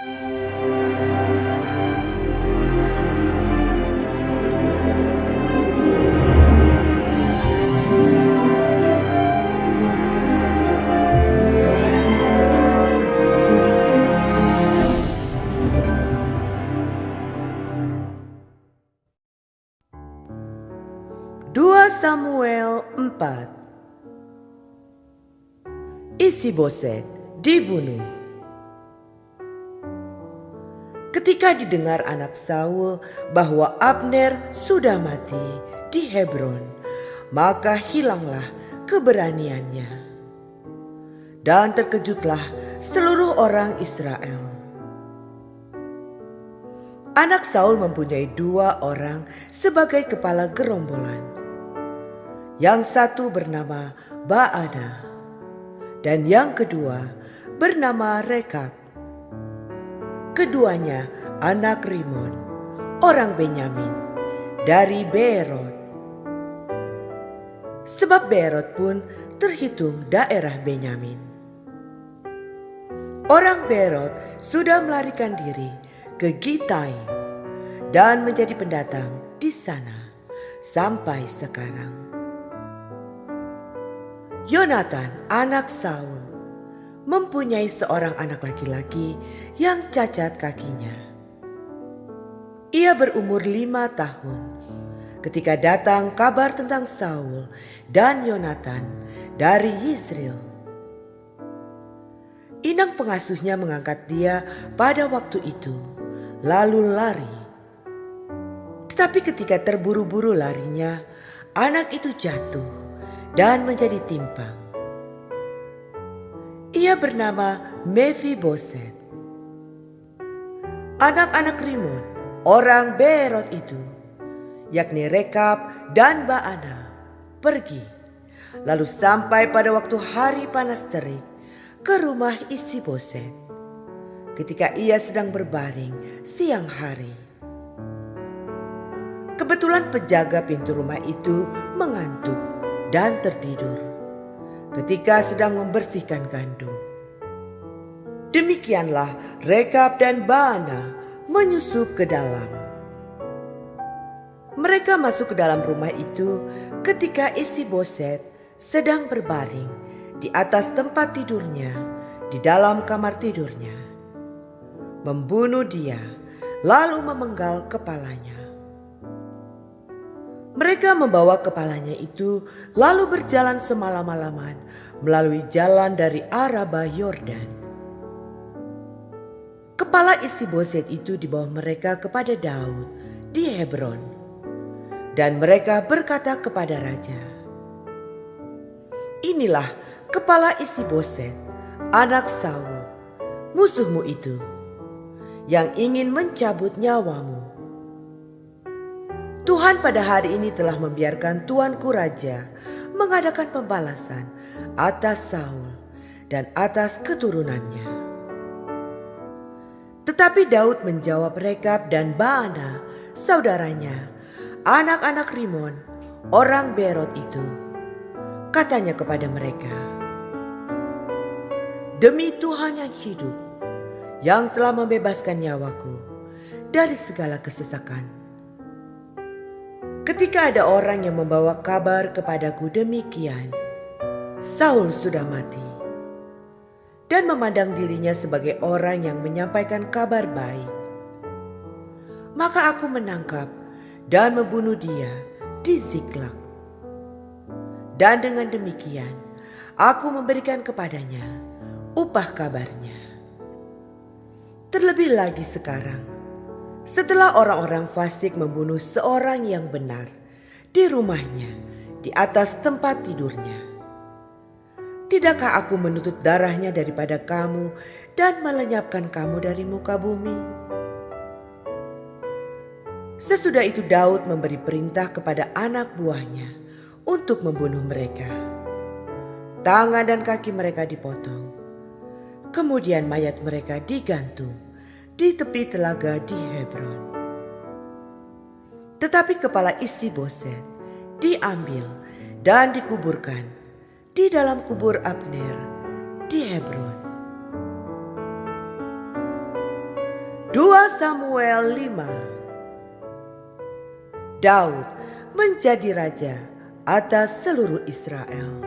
2 Samuel 4. Isi-Boset dibunuh. Ketika didengar anak Saul bahwa Abner sudah mati di Hebron, maka hilanglah keberaniannya. Dan terkejutlah seluruh orang Israel. Anak Saul mempunyai 2 orang sebagai kepala gerombolan. Yang satu bernama Baana dan yang kedua bernama Rekab. Keduanya anak Rimon, orang Benyamin, dari Beerot. Sebab Beerot pun terhitung daerah Benyamin. Orang Beerot sudah melarikan diri ke Gitaim dan menjadi pendatang di sana sampai sekarang. Yonatan, anak Saul, mempunyai seorang anak laki-laki yang cacat kakinya. Ia berumur 5 tahun ketika datang kabar tentang Saul dan Yonatan dari Yisrael. Inang pengasuhnya mengangkat dia pada waktu itu, lalu lari. Tetapi ketika terburu-buru larinya, anak itu jatuh dan menjadi timpang. Ia bernama Mefiboset. Anak-anak Rimon, orang Beerot itu, yakni Rekab dan Baana, pergi, lalu sampai pada waktu hari panas terik ke rumah Isi-Boset, ketika ia sedang berbaring siang hari. Kebetulan penjaga pintu rumah itu mengantuk dan tertidur ketika sedang membersihkan gandum. Demikianlah Rekab dan Baana menyusup ke dalam. Mereka masuk ke dalam rumah itu ketika Isi-Boset sedang berbaring di atas tempat tidurnya di dalam kamar tidurnya, membunuh dia lalu memenggal kepalanya. Mereka membawa kepalanya itu lalu berjalan semalam-malaman melalui jalan dari Araba Yordan. Kepala Isi-Boset itu dibawa mereka kepada Daud di Hebron. Dan mereka berkata kepada raja, "Inilah kepala Isi-Boset, anak Saul, musuhmu itu, yang ingin mencabut nyawamu. Tuhan pada hari ini telah membiarkan tuanku raja mengadakan pembalasan atas Saul dan atas keturunannya." Tetapi Daud menjawab Rekab dan Baana, saudaranya, anak-anak Rimon, orang Beerot itu. Katanya kepada mereka, "Demi Tuhan yang hidup, yang telah membebaskan nyawaku dari segala kesesakan. Ketika ada orang yang membawa kabar kepadaku demikian, Saul sudah mati, dan memandang dirinya sebagai orang yang menyampaikan kabar baik, maka aku menangkap dan membunuh dia di Ziklag. Dan dengan demikian, aku memberikan kepadanya upah kabarnya. Terlebih lagi sekarang, setelah orang-orang fasik membunuh seorang yang benar di rumahnya di atas tempat tidurnya, tidakkah aku menuntut darahnya daripada kamu dan melenyapkan kamu dari muka bumi?" Sesudah itu Daud memberi perintah kepada anak buahnya untuk membunuh mereka. Tangan dan kaki mereka dipotong. Kemudian mayat mereka digantung di tepi telaga di Hebron. Tetapi kepala Isi-Boset diambil dan dikuburkan di dalam kubur Abner di Hebron. 2 Samuel 5. Daud menjadi raja atas seluruh Israel.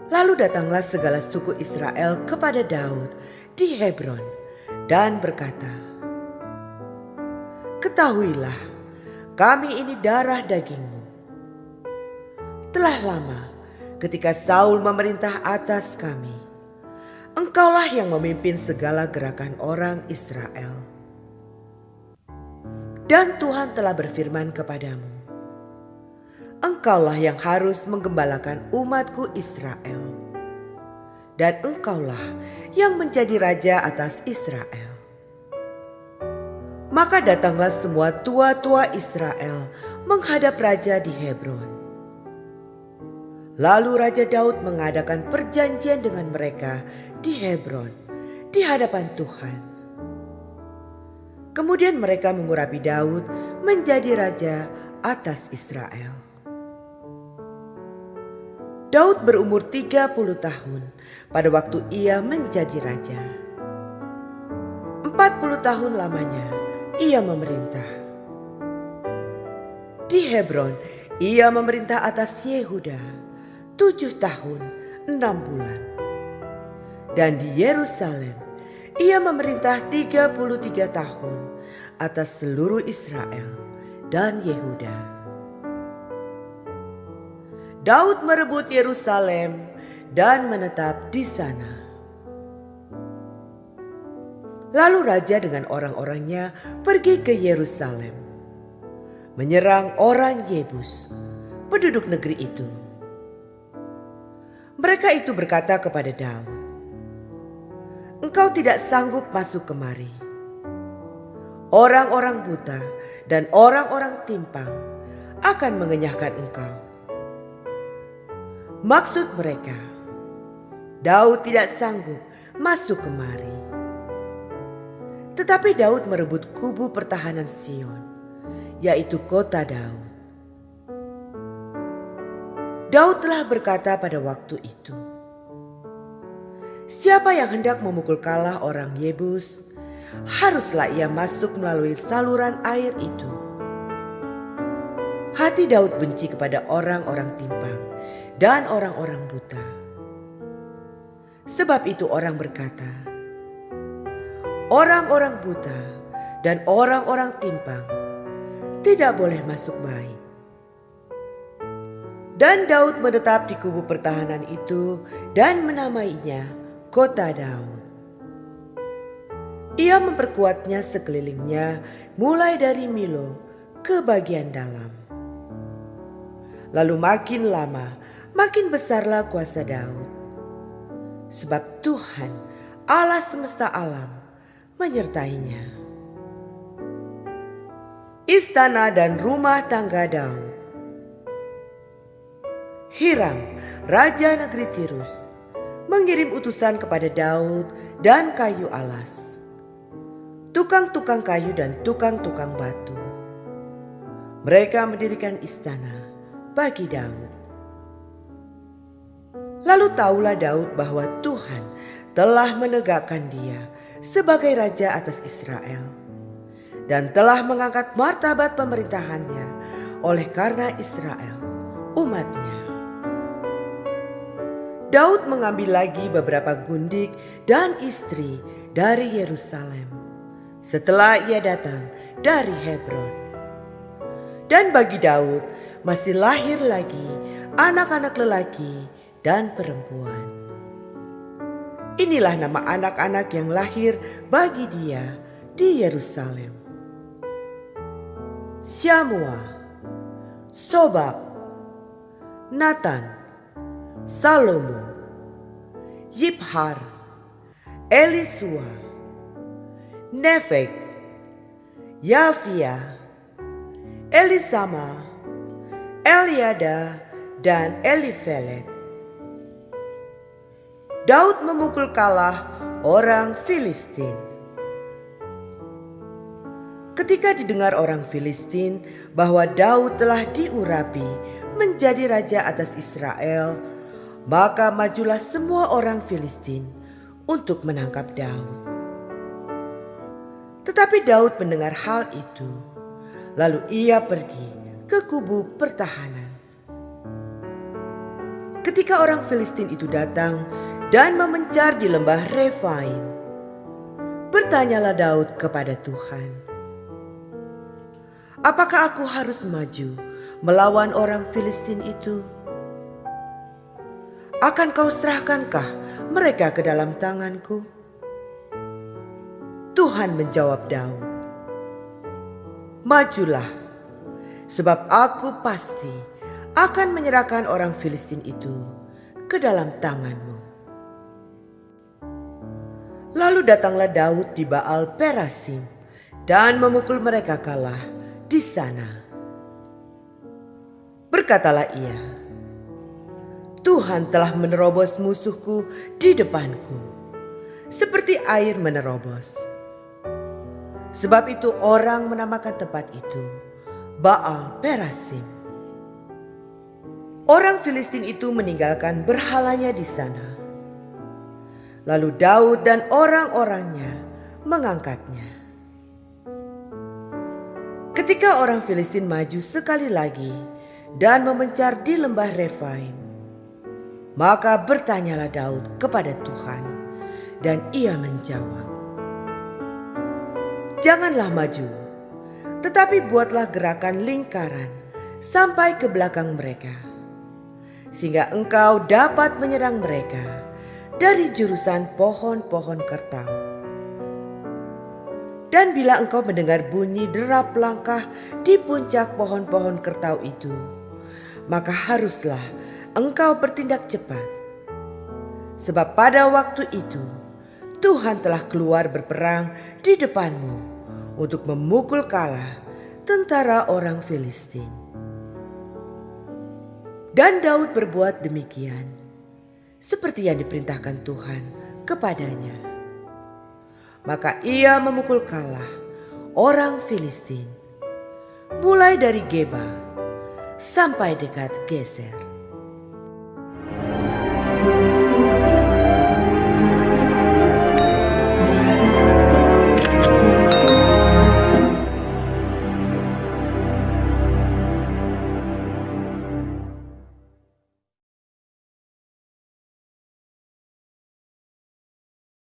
Lalu datanglah segala suku Israel kepada Daud di Hebron dan berkata, "Ketahuilah, kami ini darah dagingmu. Telah lama ketika Saul memerintah atas kami, engkaulah yang memimpin segala gerakan orang Israel. Dan Tuhan telah berfirman kepadamu, engkaulah yang harus menggembalakan umatku Israel. Dan engkaulah yang menjadi raja atas Israel." Maka datanglah semua tua-tua Israel menghadap raja di Hebron. Lalu Raja Daud mengadakan perjanjian dengan mereka di Hebron di hadapan Tuhan. Kemudian mereka mengurapi Daud menjadi raja atas Israel. Daud berumur 30 tahun pada waktu ia menjadi raja. 40 tahun lamanya ia memerintah. Di Hebron ia memerintah atas Yehuda 7 tahun 6 bulan. Dan di Yerusalem ia memerintah 33 tahun atas seluruh Israel dan Yehuda. Daud merebut Yerusalem dan menetap di sana. Lalu raja dengan orang-orangnya pergi ke Yerusalem, menyerang orang Yebus, penduduk negeri itu. Mereka itu berkata kepada Daud, "Engkau tidak sanggup masuk kemari. Orang-orang buta dan orang-orang timpang akan mengenyahkan engkau." Maksud mereka, Daud tidak sanggup masuk kemari. Tetapi Daud merebut kubu pertahanan Sion, yaitu kota Daud. Daud telah berkata pada waktu itu, "Siapa yang hendak memukul kalah orang Yebus, haruslah ia masuk melalui saluran air itu." Hati Daud benci kepada orang-orang timpang dan orang-orang buta. Sebab itu orang berkata, orang-orang buta dan orang-orang timpang tidak boleh masuk bait. Dan Daud menetap di kubu pertahanan itu dan menamainya kota Daud. Ia memperkuatnya sekelilingnya mulai dari Milo ke bagian dalam. Lalu makin lama makin besarlah kuasa Daud. Sebab Tuhan Allah semesta alam menyertainya. Istana dan rumah tangga Daud. Hiram, raja negeri Tirus, mengirim utusan kepada Daud dan kayu alas, tukang-tukang kayu dan tukang-tukang batu. Mereka mendirikan istana bagi Daud. Lalu taulah Daud bahwa Tuhan telah menegakkan dia sebagai raja atas Israel dan telah mengangkat martabat pemerintahannya oleh karena Israel, umatnya. Daud mengambil lagi beberapa gundik dan istri dari Yerusalem setelah ia datang dari Hebron. Dan bagi Daud masih lahir lagi anak-anak lelaki dan perempuan. Inilah nama anak-anak yang lahir bagi dia di Yerusalem: Syamua, Sobab, Natan, Salomo, Yibhar, Elisua, Nefeg, Yafia, Elisama, Eliada, dan Elifelet. Daud memukul kalah orang Filistin. Ketika didengar orang Filistin bahwa Daud telah diurapi menjadi raja atas Israel, maka majulah semua orang Filistin untuk menangkap Daud. Tetapi Daud mendengar hal itu, lalu ia pergi ke kubu pertahanan. Ketika orang Filistin itu datang dan memencar di lembah Refaim, bertanyalah Daud kepada Tuhan, "Apakah aku harus maju melawan orang Filistin itu? Akan kau serahkankah mereka ke dalam tanganku?" Tuhan menjawab Daud, "Majulah, sebab aku pasti akan menyerahkan orang Filistin itu ke dalam tanganmu." Lalu datanglah Daud di Baal Perasim dan memukul mereka kalah di sana. Berkatalah ia, "Tuhan telah menerobos musuhku di depanku, seperti air menerobos." Sebab itu orang menamakan tempat itu Baal Perasim. Orang Filistin itu meninggalkan berhalanya di sana. Lalu Daud dan orang-orangnya mengangkatnya. Ketika orang Filistin maju sekali lagi dan memencar di lembah Refaim, maka bertanyalah Daud kepada Tuhan, dan ia menjawab, "Janganlah maju, tetapi buatlah gerakan lingkaran sampai ke belakang mereka, sehingga engkau dapat menyerang mereka dari jurusan pohon-pohon kertau. Dan bila engkau mendengar bunyi derap langkah di puncak pohon-pohon kertau itu, maka haruslah engkau bertindak cepat. Sebab pada waktu itu Tuhan telah keluar berperang di depanmu untuk memukul kalah tentara orang Filistin." Dan Daud berbuat demikian, seperti yang diperintahkan Tuhan kepadanya. Maka ia memukul kalah orang Filistin, mulai dari Geba sampai dekat Geser.